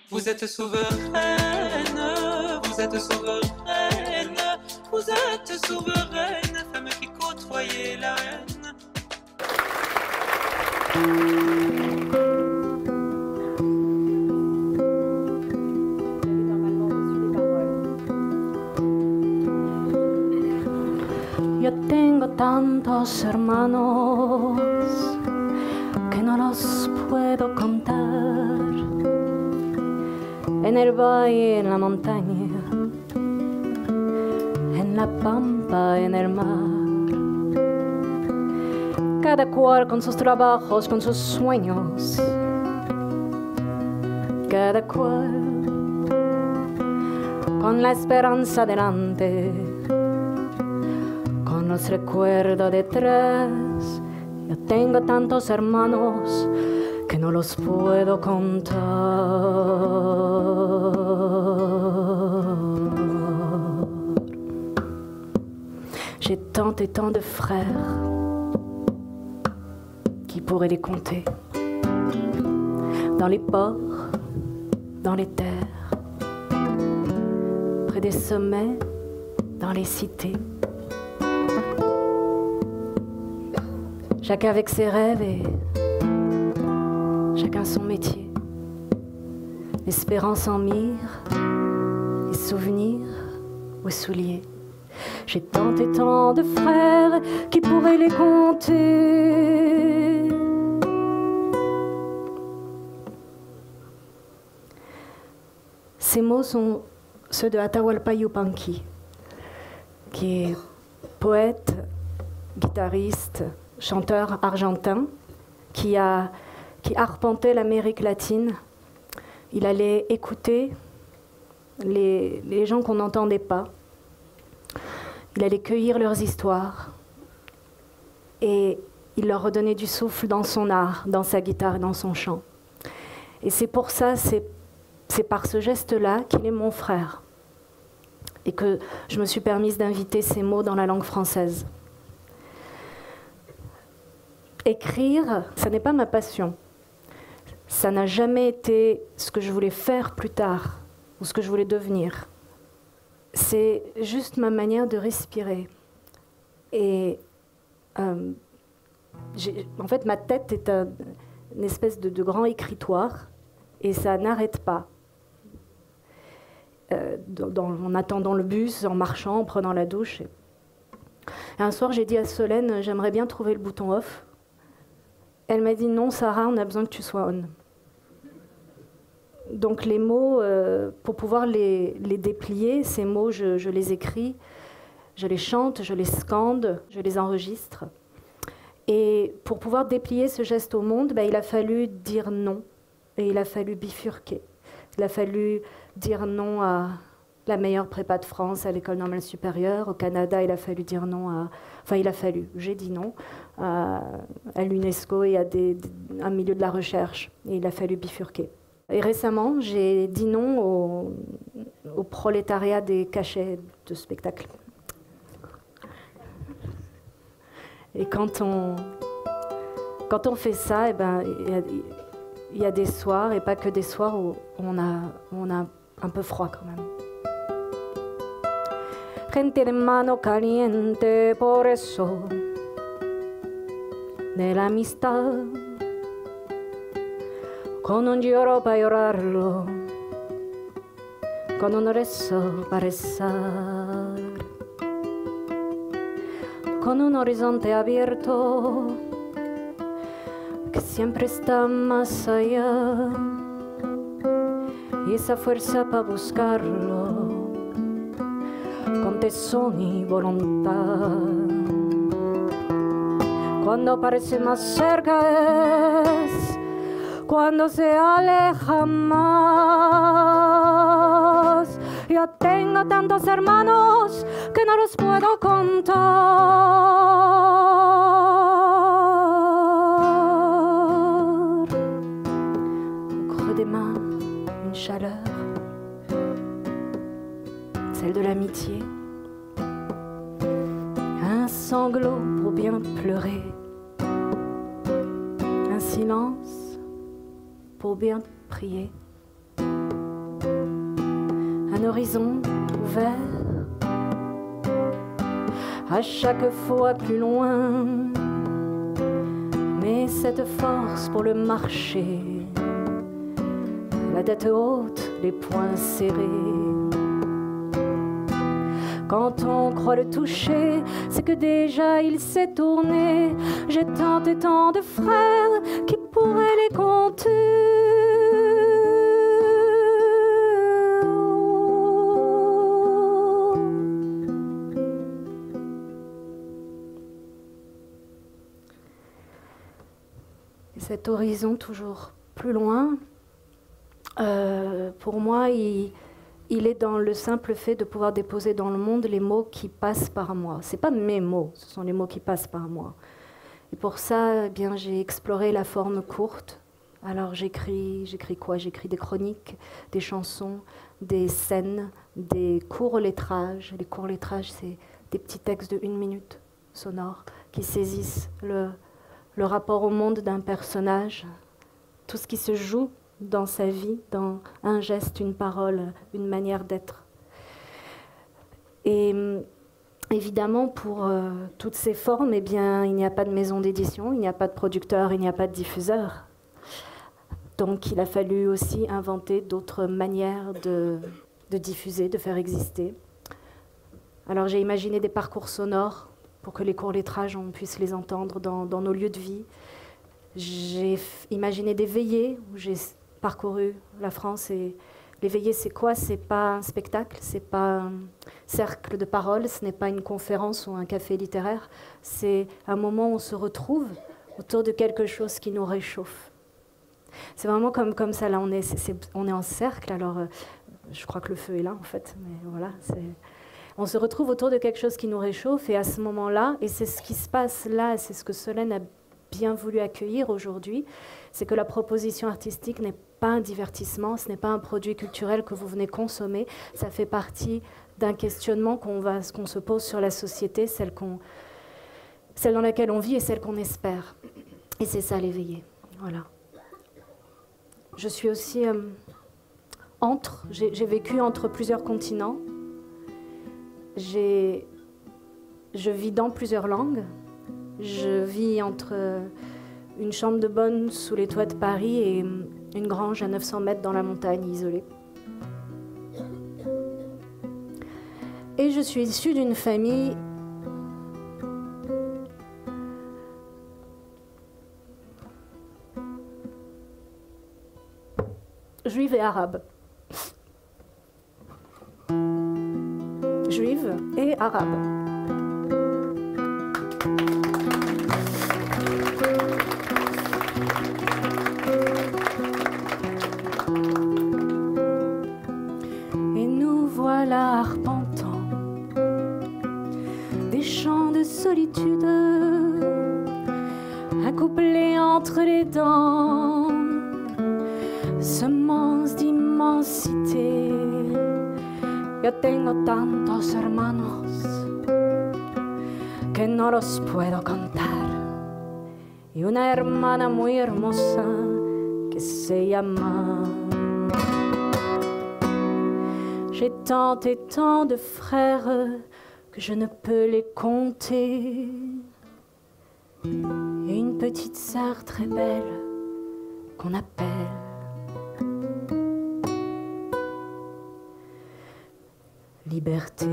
Vous êtes souveraine, vous êtes souveraine, vous êtes souveraine, femme qui côtoyait la haine. Yo tengo tantos hermanos que no los puedo contar. En el valle, en la montaña, en la pampa, en el mar. Cada cual con sus trabajos, con sus sueños. Cada cual con la esperanza delante, con los recuerdos detrás. Yo tengo tantos hermanos que no los puedo contar. J'ai tant et tant de frères qui pourraient les compter. Dans les ports, dans les terres, près des sommets, dans les cités. Chacun avec ses rêves et chacun son métier. L'espérance en mire, les souvenirs aux souliers. J'ai tant et tant de frères qui pourraient les compter. Ces mots sont ceux de Atahualpa Yupanqui, qui est poète, guitariste, chanteur argentin, qui arpentait l'Amérique latine. Il allait écouter les gens qu'on n'entendait pas. Il allait cueillir leurs histoires. Et il leur redonnait du souffle dans son art, dans sa guitare et dans son chant. Et c'est pour ça, c'est par ce geste-là qu'il est mon frère. Et que je me suis permise d'inviter ces mots dans la langue française. Écrire, ça n'est pas ma passion. Ça n'a jamais été ce que je voulais faire plus tard ou ce que je voulais devenir. C'est juste ma manière de respirer. Et en fait, ma tête est une espèce de grand écritoire et ça n'arrête pas. En attendant le bus, en marchant, en prenant la douche. Et un soir, j'ai dit à Solène, j'aimerais bien trouver le bouton off. Elle m'a dit non, Sarah, on a besoin que tu sois on. Donc les mots, pour pouvoir les déplier, ces mots, je les écris, je les chante, je les scande, je les enregistre. Et pour pouvoir déplier ce geste au monde, il a fallu dire non. Et il a fallu bifurquer. Il a fallu dire non à la meilleure prépa de France, à l'École normale supérieure. Au Canada, il a fallu dire non à... Enfin, j'ai dit non à l'UNESCO et à un milieu de la recherche. Et il a fallu bifurquer. Et récemment, j'ai dit non au prolétariat des cachets de spectacle. Et quand on fait ça, il y a des soirs, et pas que des soirs, où on a un peu froid quand même. Gente de mano caliente, por eso, de la amistad, con un lloro para llorarlo, con un rezo para rezar, con un horizonte abierto que siempre está más allá, y esa fuerza para buscarlo con tesón y voluntad. Cuando parece más cerca es cuando se aleja más. Yo tengo tantos hermanos que no los puedo contar. Au creux des mains, une chaleur, celle de l'amitié. Un sanglot pour bien pleurer. Un silence pour bien prier. Un horizon ouvert, à chaque fois plus loin, mais cette force pour le marcher, la tête haute, les poings serrés. Quand on croit le toucher, c'est que déjà il s'est tourné. J'ai tant et tant de frères qui pourraient les compter. Et cet horizon toujours plus loin, pour moi, il est dans le simple fait de pouvoir déposer dans le monde les mots qui passent par moi. Ce n'est pas mes mots, ce sont les mots qui passent par moi. Et pour ça, eh bien, j'ai exploré la forme courte. Alors j'écris quoi? J'écris des chroniques, des chansons, des scènes, des courts-lettrages. Les courts-lettrages, c'est des petits textes de 1 minute sonores qui saisissent le rapport au monde d'un personnage, tout ce qui se joue dans sa vie, dans un geste, une parole, une manière d'être. Et évidemment, pour toutes ces formes, eh bien, il n'y a pas de maison d'édition, il n'y a pas de producteur, il n'y a pas de diffuseur. Donc il a fallu aussi inventer d'autres manières de diffuser, de faire exister. Alors j'ai imaginé des parcours sonores pour que les courts-lettrages, on puisse les entendre dans nos lieux de vie. J'ai imaginé des veillées où j'ai parcouru la France. Et les veillées, c'est quoi? C'est pas un spectacle, c'est pas un cercle de parole, ce n'est pas une conférence ou un café littéraire. C'est un moment où on se retrouve autour de quelque chose qui nous réchauffe. C'est vraiment comme ça, là, on est en cercle, alors je crois que le feu est là, en fait, mais voilà, on se retrouve autour de quelque chose qui nous réchauffe, et à ce moment-là, et c'est ce qui se passe là, c'est ce que Solène a bien voulu accueillir aujourd'hui, c'est que la proposition artistique n'est pas un divertissement, ce n'est pas un produit culturel que vous venez consommer, ça fait partie d'un questionnement qu'on se pose sur la société, celle dans laquelle on vit et celle qu'on espère. Et c'est ça l'éveiller. Voilà. Je suis aussi j'ai vécu entre plusieurs continents. Je vis dans plusieurs langues. Je vis entre une chambre de bonne sous les toits de Paris et une grange à 900 mètres dans la montagne isolée. Et je suis issue d'une famille juive et arabe. Juive et arabe. Et nous voilà arpentant des champs de solitude, accouplés entre les dents, semences d'immensité. Yo tengo tantos hermanos que no los puedo contar, y una hermana muy hermosa que se llama. J'ai tant et tant de frères que je ne peux les compter, et une petite sœur très belle qu'on appelle liberté.